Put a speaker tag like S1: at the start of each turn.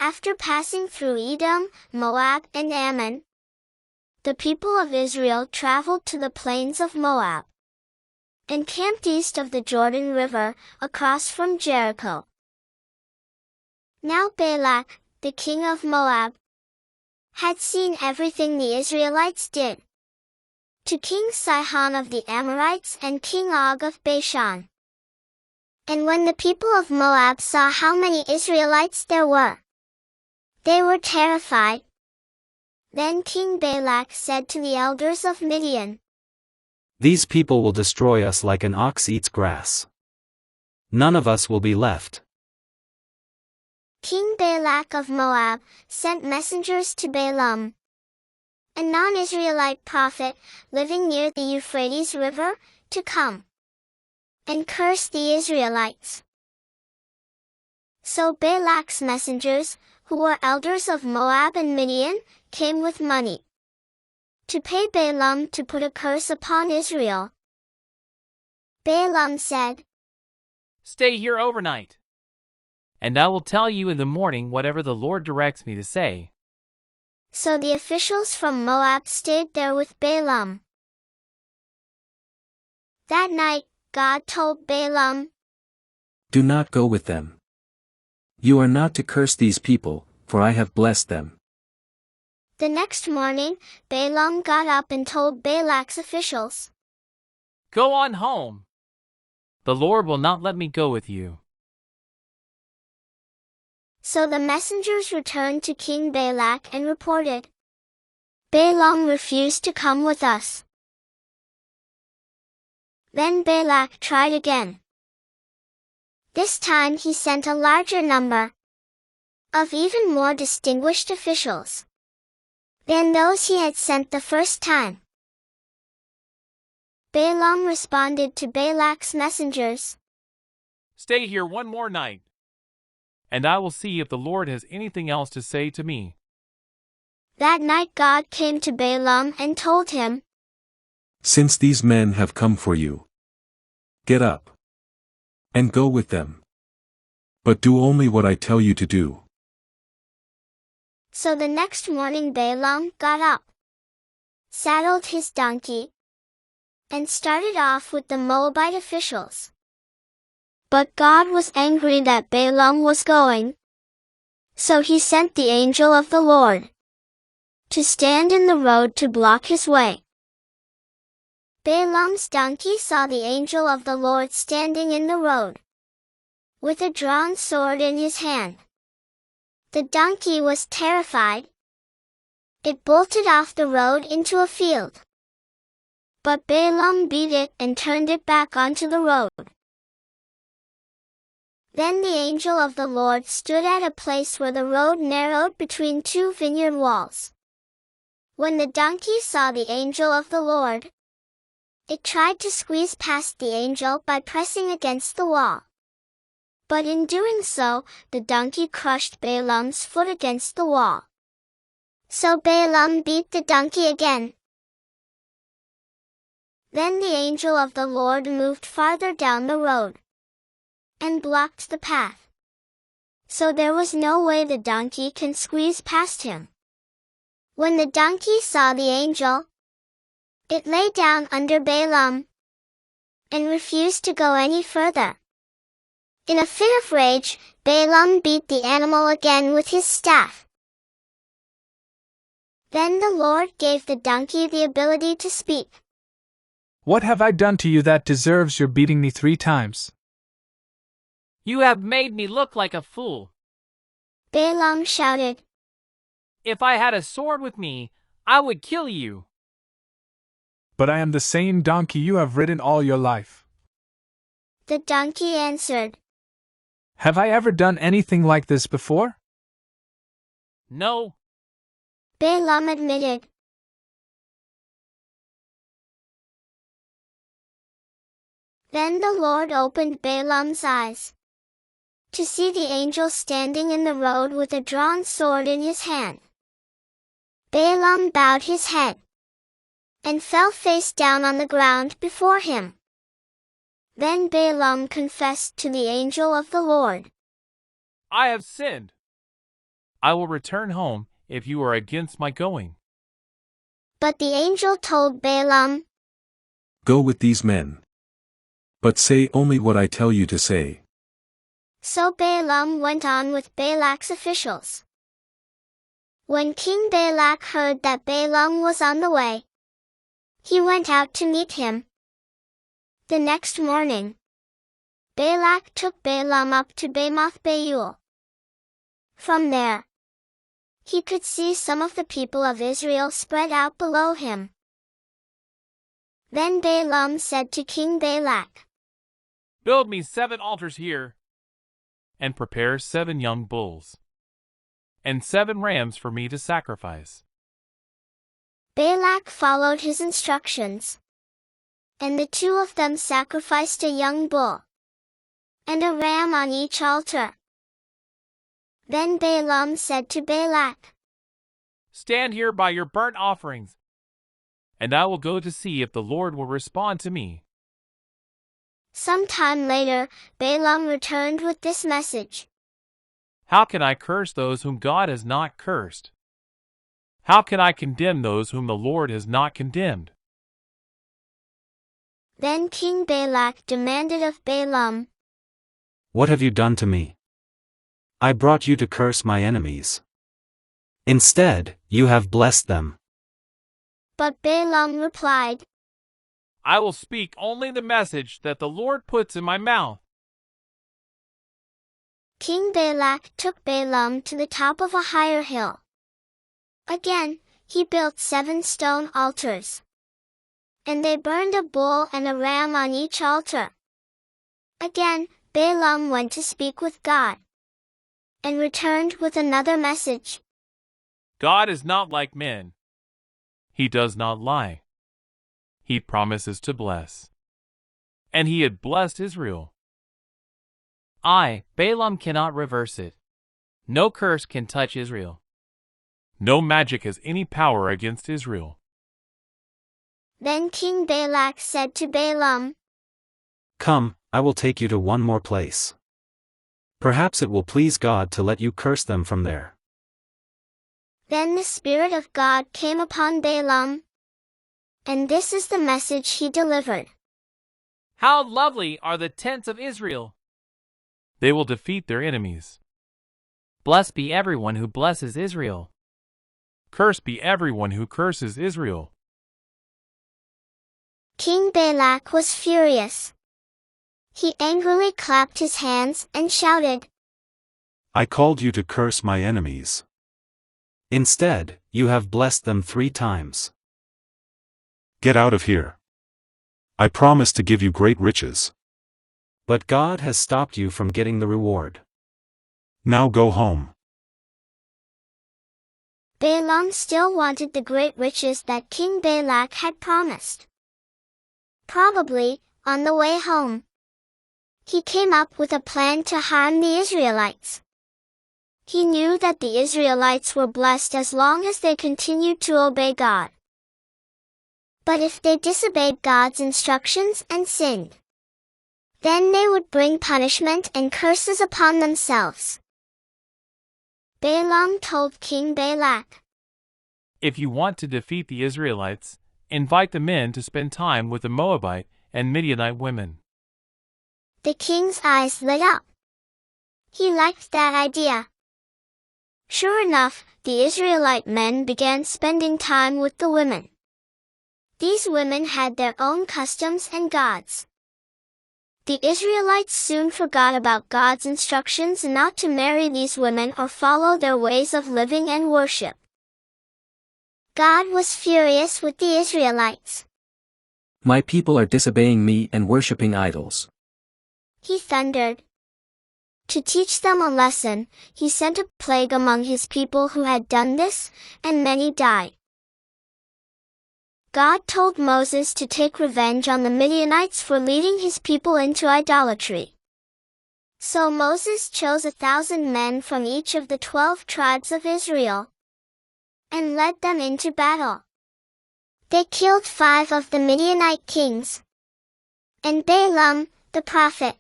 S1: After passing through Edom, Moab, and Ammon, the people of Israel traveled to the plains of Moab and camped east of the Jordan River, across from Jericho. Now Balak, the king of Moab, had seen everything the Israelites did to King Sihon of the Amorites and King Og of Bashan. And when the people of Moab saw how many Israelites there were, they were terrified. Then King Balak said to the elders of Midian,
S2: "These people will destroy us like an ox eats grass. None of us will be left."
S1: King Balak of Moab sent messengers to Balaam, a non-Israelite prophet living near the Euphrates River, to come and curse the Israelites. So Balak's messengers, who were elders of Moab and Midian, came with money to pay Balaam to put a curse upon Israel. Balaam said,
S3: "Stay here overnight, and I will tell you in the morning whatever the Lord directs me to say."
S1: So the officials from Moab stayed there with Balaam. That night, God told Balaam,
S2: "Do not go with them. You are not to curse these people, for I have blessed them."
S1: The next morning, Balaam got up and told Balak's officials,
S3: "Go on home. The Lord will not let me go with you."
S1: So the messengers returned to King Balak and reported, "Balaam refused to come with us." Then Balak tried again. This time he sent a larger number of even more distinguished officials than those he had sent the first time. Balaam responded to Balak's messengers,
S3: "Stay here one more night, and I will see if the Lord has anything else to say to me."
S1: That night God came to Balaam and told him,
S4: "Since these men have come for you, get up and go with them. But do only what I tell you to do."
S1: So the next morning Balaam got up, saddled his donkey, and started off with the Moabite officials. But God was angry that Balaam was going, so he sent the angel of the Lord to stand in the road to block his way. Balaam's donkey saw the angel of the Lord standing in the road, with a drawn sword in his hand. The donkey was terrified. It bolted off the road into a field. But Balaam beat it and turned it back onto the road. Then the angel of the Lord stood at a place where the road narrowed between two vineyard walls. When the donkey saw the angel of the Lord, it tried to squeeze past the angel by pressing against the wall. But in doing so, the donkey crushed Balaam's foot against the wall. So Balaam beat the donkey again. Then the angel of the Lord moved farther down the road and blocked the path. So there was no way the donkey can squeeze past him. When the donkey saw the angel, it lay down under Balaam and refused to go any further. In a fit of rage, Balaam beat the animal again with his staff. Then the Lord gave the donkey the ability to speak.
S5: "What have I done to you that deserves your beating me 3 times?
S3: "You have made me look like a fool."
S1: Balaam shouted.
S3: "If I had a sword with me, I would kill you."
S5: But I am the same donkey you have ridden all your life."
S1: The donkey answered,
S5: "Have I ever done anything like this before?"
S3: "No."
S1: Balaam admitted. Then the Lord opened Balaam's eyes to see the angel standing in the road with a drawn sword in his hand. Balaam bowed his head and fell face down on the ground before him. Then Balaam confessed to the angel of the Lord,
S3: "I have sinned. I will return home if you are against my going.
S1: But the angel told Balaam,
S4: Go with these men. But say only what I tell you to say.
S1: So Balaam went on with Balak's officials. When King Balak heard that Balaam was on the way, he went out to meet him. The next morning, Balak took Balaam up to Beor. From there, he could see some of the people of Israel spread out below him. Then Balaam said to King Balak,
S3: Build me 7 altars here, and prepare 7 young bulls, and 7 rams for me to sacrifice.
S1: Balak followed his instructions, and the 2 of them sacrificed a young bull and a ram on each altar. Then Balaam said to Balak,
S3: Stand here by your burnt offerings, and I will go to see if the Lord will respond to me.
S1: Some time later, Balaam returned with this message.
S3: How can I curse those whom God has not cursed? How can I condemn those whom the Lord has not condemned?
S1: Then King Balak demanded of Balaam,
S2: What have you done to me? I brought you to curse my enemies. Instead, you have blessed them.
S1: But Balaam replied,
S3: I will speak only the message that the Lord puts in my mouth.
S1: King Balak took Balaam to the top of a higher hill. Again, he built 7 stone altars, and they burned a bull and a ram on each altar. Again, Balaam went to speak with God, and returned with another message.
S3: God is not like men. He does not lie. He promises to bless. And he had blessed Israel. I, Balaam, cannot reverse it. No curse can touch Israel. No magic has any power against Israel.
S1: Then King Balak said to Balaam,
S2: Come, I will take you to one more place. Perhaps it will please God to let you curse them from there.
S1: Then the Spirit of God came upon Balaam, and this is the message he delivered.
S3: How lovely are the tents of Israel! They will defeat their enemies. Blessed be everyone who blesses Israel. Cursed be everyone who curses Israel.
S1: King Balak was furious. He angrily clapped his hands and shouted,
S4: I called you to curse my enemies.
S2: Instead, you have blessed them 3 times.
S4: Get out of here. I promise to give you great riches.
S2: But God has stopped you from getting the reward.
S4: Now go home.
S1: Balaam still wanted the great riches that King Balak had promised. Probably, on the way home, he came up with a plan to harm the Israelites. He knew that the Israelites were blessed as long as they continued to obey God. But if they disobeyed God's instructions and sinned, then they would bring punishment and curses upon themselves. Balaam told King Balak,
S3: If you want to defeat the Israelites, invite the men to spend time with the Moabite and Midianite women.
S1: The king's eyes lit up. He liked that idea. Sure enough, the Israelite men began spending time with the women. These women had their own customs and gods. The Israelites soon forgot about God's instructions not to marry these women or follow their ways of living and worship. God was furious with the Israelites.
S6: My people are disobeying me and worshipping idols.
S1: He thundered. To teach them a lesson, he sent a plague among his people who had done this, and many died. God told Moses to take revenge on the Midianites for leading his people into idolatry. So Moses chose 1,000 men from each of the 12 tribes of Israel, and led them into battle. They killed 5 of the Midianite kings, and Balaam, the prophet,